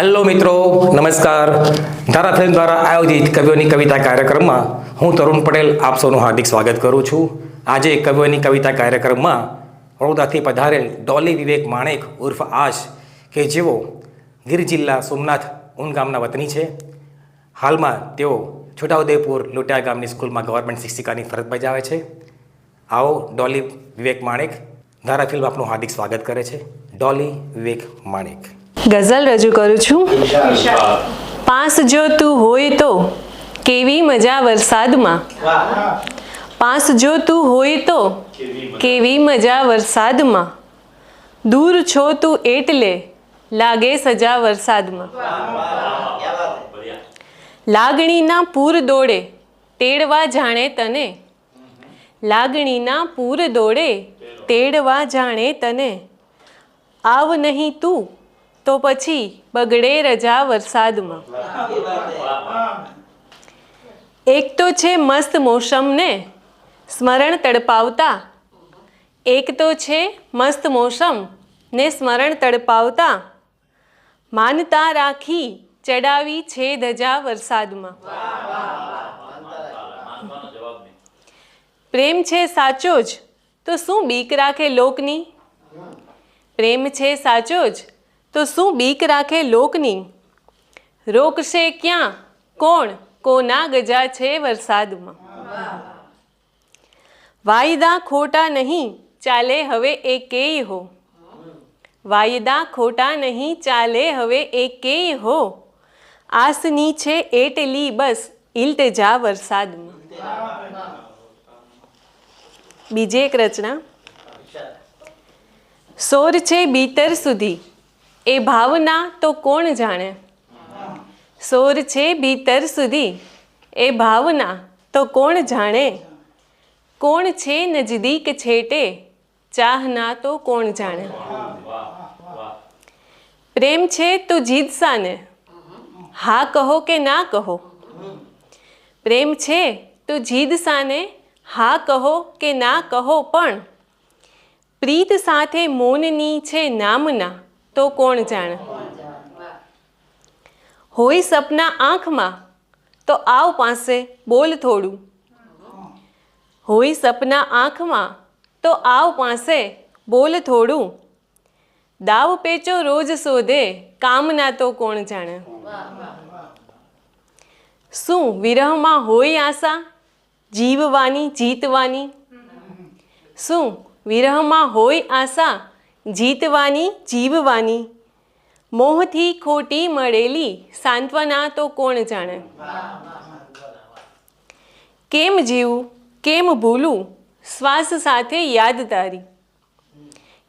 Hello મિત્રો, નમસ્કાર. ધારા ફિલ્મ દ્વારા આયોજિત કવિઓની કવિતા કાર્યક્રમમાં હું તરુણ પટેલ આપ સૌનું હાર્દિક સ્વાગત કરું છું. આજે કવિઓની કવિતા કાર્યક્રમમાં વડોદરાથી પધારેલ ડોલી વિવેક માણેક ઉર્ફ આશ કે જેઓ ગીર જિલ્લા સોમનાથ ઉન ગામના વતની છે. હાલમાં તેઓ છોટાઉદેપુર લોટિયા ગામની સ્કૂલમાં ગવર્મેન્ટ શિક્ષિકાની ફરજ બજાવે છે. આવો ડોલી વિવેક માણેક ધારા ફિલ્મ આપનું હાર્દિક સ્વાગત કરે છે. ડોલી વિવેક માણેક. ગઝલ રજૂ કરું છું. પાસ જો તું હોય તો કેવી મજા વરસાદમાં, પાસ જો તું હોય તો કેવી મજા વરસાદમાં, દૂર છો તું એટલે લાગે સજા વરસાદમાં. લાગણીના પૂર દોડે તેડવા જાણે તને, લાગણીના પૂર દોડે તેડવા જાણે તને, આવ નહીં તું તો પછી બગડે રજા વરસાદમાં. એક તો છે મસ્ત મોસમને સ્મરણ તડપાવતા, એક તો છે મસ્ત મોસમ ને સ્મરણ તડપાવતા, માનતા રાખી ચડાવી છે ધજા વરસાદમાં. પ્રેમ છે સાચો જ તો શું બીક રાખે લોકની, પ્રેમ છે સાચો જ તો શું બીક રાખે લોકની, રોકશે ક્યાં કોણ કોના ગજા છે વરસાદમાં. વાયદા ખોટા નહીં ચાલે હવે એકેય હો, વાયદા ખોટા નહીં ચાલે હવે એકેય હો, આસની છે એટલી બસ ઇલ્તજા વરસાદમાં. બીજી એક રચના. સોર છે ભીતર સુધી એ ભાવના તો કોણ જાણે, સોર છે ભીતર સુધી એ ભાવના તો કોણ જાણે, કોણ છે નજદીક છેટે ચાહના તો કોણ જાણે. પ્રેમ છે તો જીતશા ને હા કહો કે ના કહો, પ્રેમ છે તો જીતશા ને હા કહો કે ના કહો, પણ પ્રીત સાથે મૌનની છે નામના તો કોણ જાણે. હોય સપના આંખમાં તો આવ પાસે બોલ થોડું, હોય સપના આંખમાં તો આવ પાસે બોલ થોડું, દાવ પેચો રોજ શોધે કામના તો કોણ જાણે. શું વિરહમાં હોય આશા જીવવાની જીતવાની, શું વિરહમાં હોય આશા જીતવાની જીવવાની, મોહથી ખોટી મળેલી સાંત્વના તો કોણ જાણે. કેમ જીવું કેમ ભૂલું શ્વાસ સાથે યાદ તારી,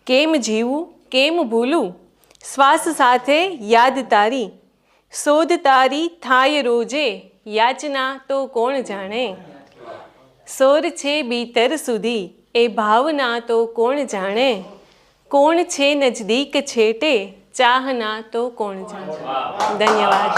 કેમ જીવું કેમ ભૂલું શ્વાસ સાથે યાદ તારી, શોધ તારી થાય રોજે યાચના તો કોણ જાણે. સોર છે ભીતર સુધી એ ભાવના તો કોણ જાણે, કોણ છે નજદીક છેટે ચાહના તો કોણ જાણે. ધન્યવાદ.